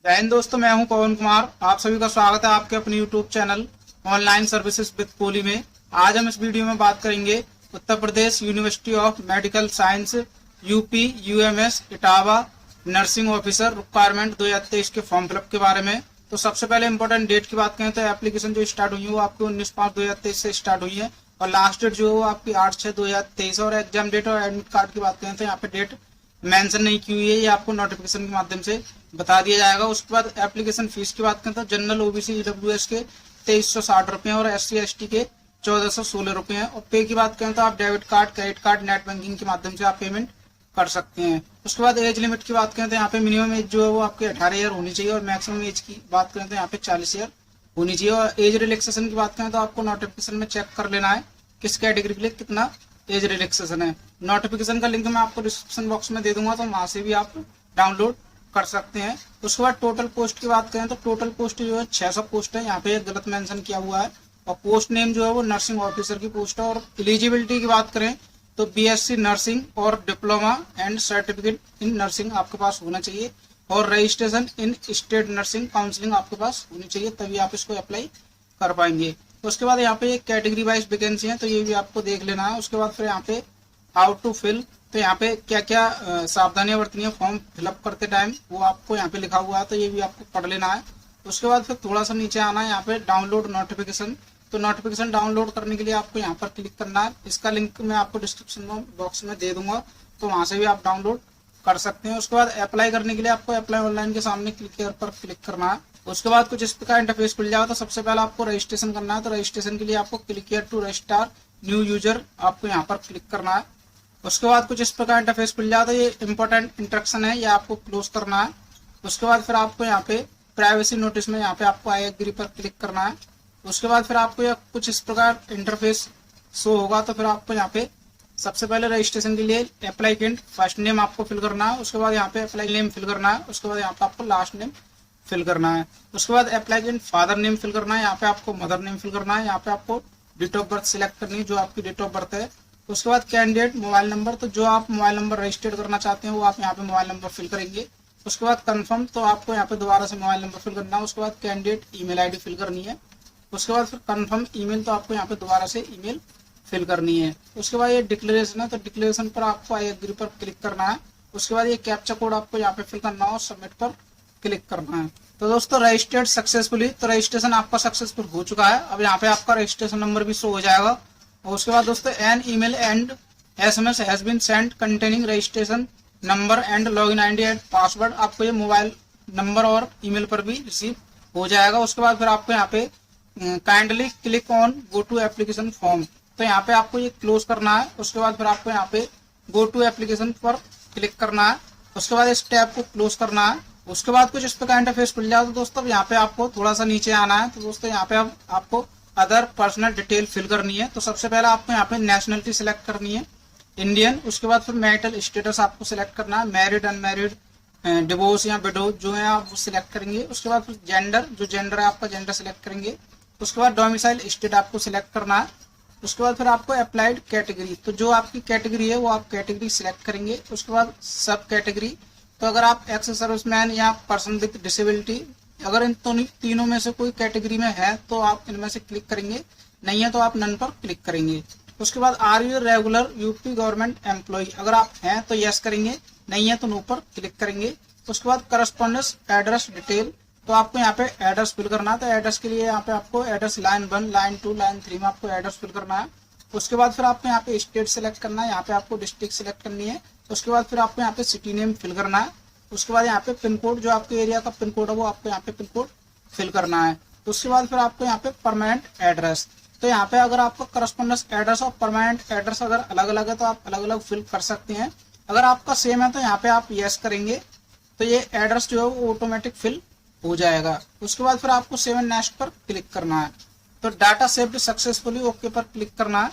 जय हिंद दोस्तों, मैं हूं पवन कुमार। आप सभी का स्वागत है आपके अपने YouTube channel online services with Kohli में। आज हम इस वीडियो में बात करेंगे Uttar Pradesh university of medical science UP UMS Etawah nursing officer requirement 2023 के फॉर्म फिलअप के बारे में। तो सबसे पहले इंपॉर्टेंट डेट की बात करें तो एप्लीकेशन जो स्टार्ट हुई है वो आपकी 19/5/2023 से स्टार्ट हुई है और लास्ट डेट जो है वो आपकी 8/6/2023 और एग्जाम डेट और एडमिट कार्ड की बात करें तो यहाँ पे डेट मेंशन नहीं की हुई है, ये आपको नोटिफिकेशन के माध्यम से बता दिया जाएगा। उसके बाद एप्लीकेशन फीस की बात करें तो जनरल ओबीसी ईडब्ल्यूएस के 2360 रुपए और SC ST के 1416 रुपए हैं। और पे की बात करें तो आप debit card, credit card, net banking के माध्यम से आप पेमेंट कर सकते हैं। उसके बाद एज लिमिट की बात करें तो यहाँ पे मिनिमम एज जो है वो आपके 18 ईयर होनी चाहिए और मैक्सिमम एज की बात करें तो यहाँ पे 40 ईयर होनी चाहिए। और एज रिलैक्सेशन की बात करें तो आपको नोटिफिकेशन में चेक कर लेना है किस कैटेगरी के लिए कितना एज रिलैक्सेशन है। नोटिफिकेशन का लिंक मैं आपको डिस्क्रिप्शन बॉक्स में दे दूंगा, तो वहां से भी आप डाउनलोड कर सकते हैं। उसके बाद टोटल पोस्ट की बात करें तो टोटल पोस्ट जो है 600 पोस्ट है, यहाँ पे गलत मेंशन किया हुआ है। और पोस्ट नेम जो है वो नर्सिंग ऑफिसर की पोस्ट है। और एलिजिबिलिटी की बात करें तो BSc नर्सिंग और diploma and certificate in nursing आपके पास होना चाहिए और registration in state nursing counselling आपके पास होनी चाहिए, तभी आप इसको अप्लाई कर पाएंगे। तो उसके बाद यहाँ पे कैटेगरी वाइज वैकेंसी है, तो ये भी आपको देख लेना है। उसके बाद फिर यहाँ पे हाउ टू फिल, तो यहाँ पे क्या क्या सावधानियां बरतनी है फॉर्म फिलअप करते टाइम वो आपको यहाँ पे लिखा हुआ है, तो ये भी आपको पढ़ लेना है। उसके बाद फिर थोड़ा सा नीचे आना है, यहाँ पे डाउनलोड नोटिफिकेशन। तो नोटिफिकेशन डाउनलोड करने के लिए आपको यहाँ पर क्लिक करना है। इसका लिंक मैं आपको डिस्क्रिप्शन बॉक्स में दे दूंगा, तो वहां से भी आप डाउनलोड कर सकते हैं। उसके बाद अप्लाई करने के लिए आपको अप्लाई ऑनलाइन के सामने क्लिक पर क्लिक करना है। उसके बाद कुछ इस प्रकार इंटरफेस खुल जाएगा। तो सबसे पहले आपको रजिस्ट्रेशन करना है, तो रजिस्ट्रेशन के लिए आपको click here to register new user आपको यहाँ पर क्लिक करना है। उसके बाद कुछ इस प्रकार इंटरफेस खुल जाता है। ये इंपॉर्टेंट इंस्ट्रक्शन है, ये आपको क्लोज करना है। उसके बाद फिर आपको यहाँ पे प्राइवेसी नोटिस में यहाँ पे आपको आई एग्री पर क्लिक करना है। उसके बाद फिर आपको यह कुछ इस प्रकार इंटरफेस शो होगा। तो फिर आपको यहाँ पे सबसे पहले रजिस्ट्रेशन के लिए एप्लीकेंट फर्स्ट नेम आपको फिल करना है। उसके बाद यहाँ पे अप्लाई नेम फिल करना है। उसके बाद यहाँ पे आपको लास्ट नेम फिल करना है। उसके बाद एप्लीकेंट फादर नेम फिल करना है, यहाँ पे आपको मदर नेम फिल करना है। यहाँ पे आपको डेट ऑफ बर्थ सिलेक्ट करनी है, जो आपकी डेट ऑफ बर्थ है। उसके बाद कैंडिडेट मोबाइल नंबर, तो जो आप मोबाइल नंबर रजिस्टर्ड करना चाहते हैं वो आप यहाँ पे मोबाइल नंबर फिल करेंगे। उसके बाद कंफर्म, तो आपको यहाँ पे दोबारा से मोबाइल नंबर फिल करना है। उसके बाद कैंडिडेट ईमेल आईडी फिल करनी है। उसके बाद फिर कंफर्म ईमेल, तो आपको यहाँ पे दोबारा से ईमेल फिल करनी है। उसके बाद ये डिक्लेरेशन है, तो डिक्लेरेशन पर आपको आई एग्री पर क्लिक करना है। उसके बाद ये कैप्चा कोड आपको यहाँ पे फिल करना है और सबमिट पर क्लिक करना है। तो दोस्तों रजिस्टर्ड सक्सेसफुली, तो रजिस्ट्रेशन आपका सक्सेसफुल हो चुका है। अब यहाँ पे आपका रजिस्ट्रेशन नंबर भी शो हो जाएगा। और उसके बाद दोस्तों an email and SMS has been send containing registration number and login ID and password, आपको ये मोबाइल नंबर और ईमेल पर भी रिसीव हो जाएगा। उसके बाद फिर आपको यहाँ पे kindly click on go to application form, तो यहाँ पे आपको ये क्लोज करना है। उसके बाद फिर आपको यहाँ पे गो टू एप्लीकेशन पर क्लिक करना है। उसके बाद इस टैब को क्लोज करना है। उसके बाद कुछ इस प्रकार इंटरफेस खुल जाए। तो दोस्तों यहाँ पे आपको थोड़ा सा नीचे आना है। तो दोस्तों यहाँ पे आपको अदर पर्सनल डिटेल फिल करनी है। तो सबसे पहले आपको यहाँ पे नेशनलिटी सिलेक्ट करनी है, इंडियन। उसके बाद फिर मैरिटल स्टेटस आपको सिलेक्ट करना है, मैरिड, अनमैरिड, डिवोर्स या विडो जो है आप वो सिलेक्ट करेंगे। उसके बाद फिर जेंडर, जो जेंडर है आपका जेंडर सिलेक्ट करेंगे। उसके बाद डोमिसाइल स्टेट आपको सिलेक्ट करना है। उसके बाद फिर आपको अप्लाइड कैटेगरी, तो जो आपकी कैटेगरी है वो आप कैटेगरी सिलेक्ट करेंगे। उसके बाद सब कैटेगरी, तो अगर आप एक्स सर्विसमैन या पर्सन विद डिसेबिलिटी, अगर इन तीनों में से कोई कैटेगरी में है तो आप इनमें से क्लिक करेंगे, नहीं है तो आप नन पर क्लिक करेंगे। उसके बाद are you regular UP government employ, अगर आप हैं तो यस करेंगे, नहीं है तो नो पर क्लिक करेंगे। उसके बाद करस्पॉन्डेंस एड्रेस डिटेल, तो आपको यहाँ पे एड्रेस फिल करना है। तो एड्रेस के लिए यहाँ पे आपको एड्रेस लाइन 1, लाइन 2, लाइन 3 में आपको एड्रेस फिल करना है। उसके बाद फिर आपको यहाँ पे स्टेट सिलेक्ट करना है, यहाँ पे आपको डिस्ट्रिक्ट सिलेक्ट करनी है। उसके बाद फिर आपको यहाँ पे सिटी नेम फिल करना है। उसके बाद यहाँ पे पिन कोड, जो आपके एरिया का पिन कोड है वो आपको यहाँ पे पिन कोड फिल करना है। उसके बाद फिर आपको यहाँ पे परमानेंट एड्रेस, तो यहाँ पे अगर आपका करस्पॉन्डेंस एड्रेस और परमानेंट एड्रेस अगर अलग अलग है तो आप अलग अलग फिल कर सकते हैं। अगर आपका सेम है तो यहाँ पे आप यस करेंगे, तो ये एड्रेस जो है वो ऑटोमेटिक फिल हो जाएगा। उसके बाद फिर आपको सेव एंड नेक्स्ट पर क्लिक करना है। तो डाटा सेव्ड सक्सेसफुली, ओके पर क्लिक करना है।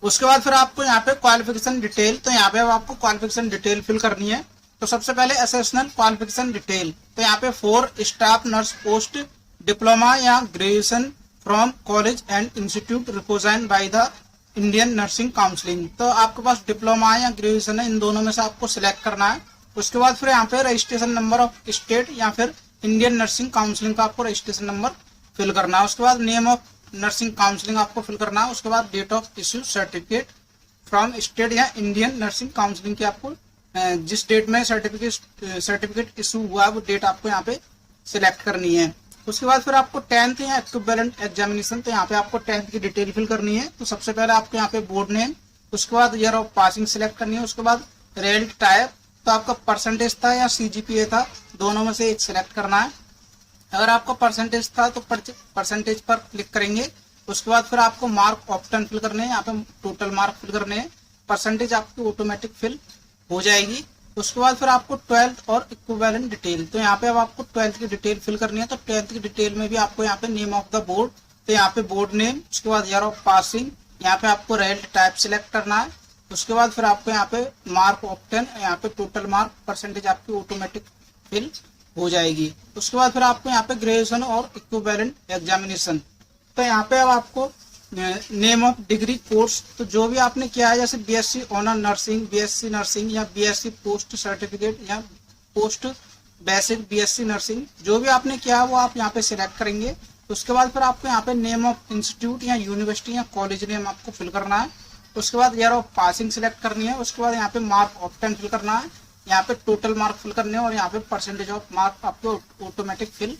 उसके बाद फिर आपको यहाँ पे क्वालिफिकेशन डिटेल, तो यहाँ पे आपको क्वालिफिकेशन डिटेल फिल करनी है। तो सबसे पहले एसेशनल क्वालिफिकेशन डिटेल, तो यहाँ पे 4 स्टाफ नर्स पोस्ट डिप्लोमा या graduation from college and institute recognised by the Indian nursing counselling, तो आपके पास डिप्लोमा है या ग्रेजुएशन है, इन दोनों में से आपको सिलेक्ट करना है। उसके बाद फिर यहाँ पे रजिस्ट्रेशन नंबर ऑफ स्टेट या फिर इंडियन नर्सिंग काउंसिलिंग का आपको रजिस्ट्रेशन नंबर फिल करना है। उसके बाद नेम ऑफ नर्सिंग काउंसिलिंग आपको फिल करना है। उसके बाद date of issue certificate from state या इंडियन नर्सिंग काउंसिलिंग की आपको जिस डेट में सर्टिफिकेट इशू हुआ वो डेट आपको यहाँ पे सिलेक्ट करनी है। उसके बाद फिर आपको 10th या इक्विवेलेंट एग्जामिनेशन, तो यहाँ पे आपको 10th की डिटेल फिल करनी है। तो सबसे पहले आपको यहाँ पे बोर्ड नेम, उसके बाद ईयर ऑफ पासिंग सिलेक्ट करनी है। उसके बाद रेल टाइप, तो आपका परसेंटेज था या CGPA था, दोनों में से एक सिलेक्ट करना है। अगर आपका परसेंटेज था तो परसेंटेज पर क्लिक करेंगे। उसके बाद फिर आपको मार्क ऑप्शन फिल करने हैं, यहाँ पे टोटल मार्क फिल करने हैं। परसेंटेज आपकी ऑटोमेटिक फिल हो जाएगी। उसके बाद फिर आपको 12th और इक्विवेलेंट डिटेल, तो यहाँ पे अब आपको 12th की डिटेल फिल करनी है। तो 12th की डिटेल में भी आपको यहाँ पे नेम ऑफ द बोर्ड, तो यहाँ पे बोर्ड नेम, उसके बाद ईयर ऑफ पासिंग, यहाँ पे आपको रेल टाइप सिलेक्ट करना है। उसके बाद फिर आपको यहाँ पे मार्क ऑप्शन, यहाँ पे टोटल मार्क, परसेंटेज आपकी ऑटोमेटिक फिल हो जाएगी। उसके बाद फिर आपको यहाँ पे ग्रेजुएशन और इक्विवेलेंट एग्जामिनेशन, तो यहाँ पे अब आपको नेम ऑफ डिग्री कोर्स, तो जो भी आपने किया है जैसे BSc honour nursing, BSc nursing या BSc पोस्ट सर्टिफिकेट या पोस्ट बेसिक BSc नर्सिंग, जो भी आपने किया है वो आप यहाँ पे सिलेक्ट करेंगे। उसके बाद फिर आपको यहाँ पे नेम ऑफ इंस्टीट्यूट या यूनिवर्सिटी या कॉलेज नेम आपको फिल करना है। उसके बाद ईयर ऑफ पासिंग सिलेक्ट करनी है। उसके बाद यहाँ पे मार्क ऑप्शन फिल करना है, यहाँ पे टोटल मार्क फिल करने हैं और यहाँ पे परसेंटेज ऑफ मार्क आपको ऑटोमेटिक फिल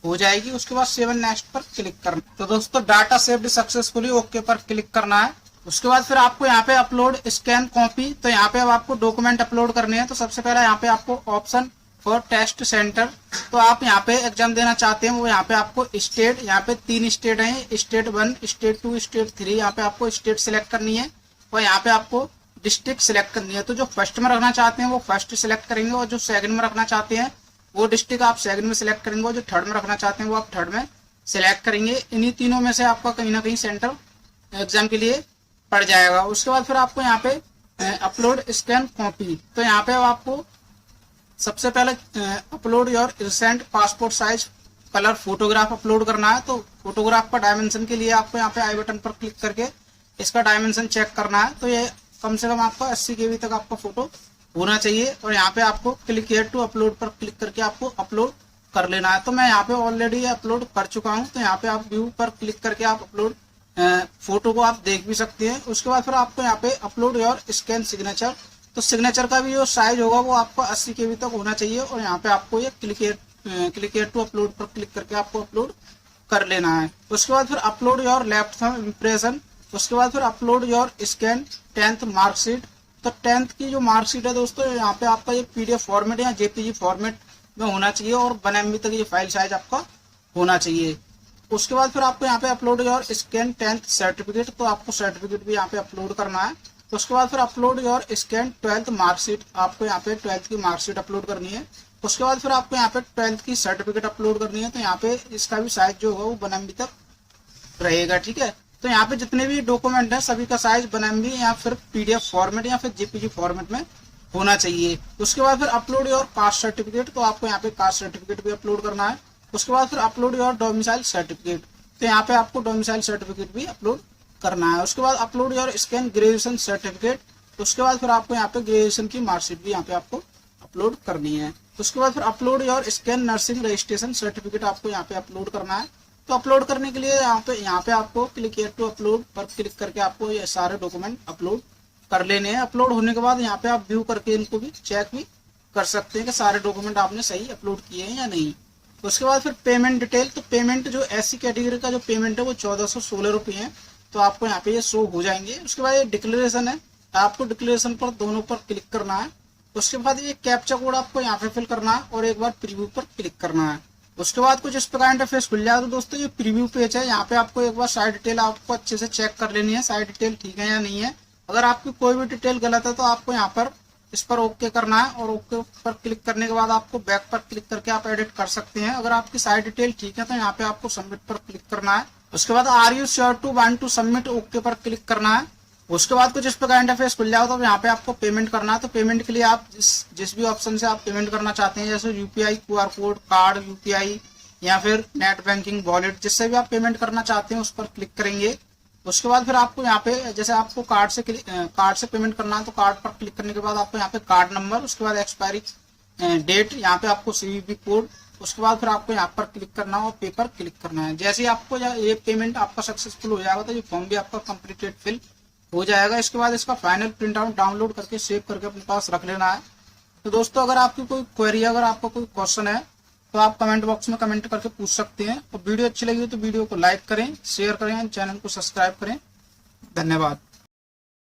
हो जाएगी। उसके बाद 7 नेक्स्ट पर क्लिक करना। तो दोस्तों डाटा सेव्ड सक्सेसफुली, ओके पर क्लिक करना है। उसके बाद फिर आपको यहाँ पे अपलोड स्कैन कॉपी, तो यहाँ पे अब आपको डॉक्यूमेंट अपलोड करने हैं। तो सबसे पहले यहाँ पे आपको ऑप्शन फॉर टेस्ट सेंटर, तो आप यहाँ पे एग्जाम देना चाहते हैं वो यहाँ पे आपको स्टेट, यहाँ पे 3 स्टेट है, स्टेट 1, स्टेट 2, स्टेट 3, यहाँ पे आपको स्टेट सिलेक्ट करनी है और यहाँ पे आपको डिस्ट्रिक्ट सिलेक्ट करनी है। तो जो फर्स्ट में रखना चाहते हैं वो फर्स्ट सिलेक्ट करेंगे और जो सेकंड में रखना चाहते हैं वो डिस्ट्रिक्ट आप सेकंड में सिलेक्ट करेंगे और जो थर्ड में रखना चाहते हैं वो आप थर्ड में सिलेक्ट करेंगे। इन्हीं तीनों में से आपका कहीं ना कहीं सेंटर एग्जाम के लिए पड़ जाएगा। उसके बाद फिर आपको यहाँ पे अपलोड स्कैन कॉपी, तो यहाँ पे आपको सबसे पहले upload your recent passport size colour photograph upload करना है। तो फोटोग्राफ का डायमेंशन के लिए आपको यहाँ पे आई बटन पर क्लिक करके इसका डायमेंशन चेक करना है। तो ये कम से कम आपका 80 KB तक आपका फोटो होना चाहिए और यहाँ पे आपको क्लिक हियर टू अपलोड पर क्लिक करके आपको अपलोड कर लेना है। तो मैं यहाँ पे ऑलरेडी अपलोड कर चुका हूँ, तो यहाँ पे आप व्यू पर क्लिक करके आप अपलोड फोटो को आप देख भी सकते हैं। उसके बाद फिर आपको यहाँ पे अपलोड योर स्कैन सिग्नेचर, तो सिग्नेचर का भी जो साइज होगा वो आपका 80 KB तक होना चाहिए और यहाँ पे आपको ये क्लिक हियर टू अपलोड पर क्लिक करके आपको अपलोड कर लेना है। उसके बाद फिर upload your left thumb impression, उसके बाद फिर upload your scan 10th marksheet, तो 10th की जो मार्कशीट है दोस्तों यहाँ पे आपका ये PDF फॉर्मेट या JPG फॉर्मेट में होना चाहिए और 1 MB तक ये फाइल साइज आपका होना चाहिए। उसके बाद फिर आपको यहाँ पे upload your scan 10th certificate, तो आपको सर्टिफिकेट भी यहाँ पे अपलोड करना है। उसके बाद फिर upload your scan 12th marksheet, आपको यहाँ पे 12th की मार्कशीट अपलोड करनी है। उसके बाद फिर आपको यहाँ पे 12th की सर्टिफिकेट अपलोड करनी है, तो यहाँ पे इसका भी साइज जो होगा वो 1 MB तक रहेगा, ठीक है। तो यहाँ पे जितने भी डॉक्यूमेंट है सभी का साइज 1 MB या फिर PDF फॉर्मेट या फिर JPG फॉर्मेट में होना चाहिए। उसके बाद फिर अपलोड योर कास्ट सर्टिफिकेट, तो आपको यहाँ पे कास्ट सर्टिफिकेट भी अपलोड करना है। उसके बाद फिर अपलोड योर डोमिसाइल सर्टिफिकेट, तो यहाँ पे आपको डोमिसाइल सर्टिफिकेट भी अपलोड करना है। उसके बाद upload your scan graduation certificate, उसके बाद फिर आपको यहाँ पे ग्रेजुएशन की मार्कशीट भी यहाँ पे आपको अपलोड करनी है। उसके बाद फिर upload your scan nursing registration certificate आपको यहाँ पे अपलोड करना है। तो अपलोड करने के लिए यहाँ पे आपको क्लिक हियर टू अपलोड पर क्लिक करके आपको ये सारे डॉक्यूमेंट अपलोड कर लेने हैं। अपलोड होने के बाद यहाँ पे आप व्यू करके इनको भी चेक भी कर सकते हैं कि सारे डॉक्यूमेंट आपने सही अपलोड किए हैं या नहीं। उसके बाद फिर पेमेंट डिटेल, तो पेमेंट जो SC कैटेगरी का जो पेमेंट है वो 1416 रुपये है, तो आपको यहाँ पे ये शो हो जाएंगे। उसके बाद ये डिक्लेरेशन है, आपको डिक्लेरेशन पर दोनों पर क्लिक करना है। उसके बाद ये कैप्चा कोड आपको यहाँ पे फिल करना है और एक बार प्रीव्यू पर क्लिक करना है। उसके बाद कुछ इस प्रकार इंटरफेस खुल जाएगा। तो दोस्तों ये प्रीव्यू पेज है, यहाँ पे आपको एक बार साइड डिटेल आपको अच्छे से चेक कर लेनी है, साइड डिटेल ठीक है या नहीं है। अगर आपकी कोई भी डिटेल गलत है तो आपको यहाँ पर इस पर ओके करना है और ओके पर क्लिक करने के बाद आपको बैक पर क्लिक करके आप एडिट कर सकते हैं। अगर आपकी साइड डिटेल ठीक है तो यहाँ पे आपको सबमिट पर क्लिक करना है। उसके बाद are you sure to want to submit, okay पर क्लिक करना है। उसके बाद कुछ इस प्रकार इंटरफेस खुल जाओ, तो यहाँ पे आपको पेमेंट करना है। तो पेमेंट के लिए आप जिस भी ऑप्शन से आप पेमेंट करना चाहते हैं, जैसे UPI, QR code, card, UPI या फिर नेट बैंकिंग, वॉलेट, जिससे भी आप पेमेंट करना चाहते हैं उस पर क्लिक करेंगे। उसके बाद फिर आपको यहाँ पे जैसे आपको कार्ड से पेमेंट करना है, तो कार्ड पर क्लिक करने के बाद आपको यहाँ पे कार्ड नंबर, उसके बाद एक्सपायरी डेट, यहाँ पे आपको CVV कोड, उसके बाद फिर आपको यहाँ पर क्लिक करना है और पे पर क्लिक करना है। जैसे ही आपको ये पेमेंट आपका सक्सेसफुल हो जाएगा तो ये फॉर्म भी आपका कंप्लीटेड फिल हो जाएगा। इसके बाद इसका फाइनल प्रिंट आउट डाउनलोड करके सेव करके अपने पास रख लेना है। तो दोस्तों अगर आपकी कोई क्वेरी है, अगर आपका कोई क्वेश्चन है तो आप कमेंट बॉक्स में कमेंट करके पूछ सकते हैं। और वीडियो अच्छी लगी तो वीडियो को लाइक करें, शेयर करें, चैनल को सब्सक्राइब करें। धन्यवाद।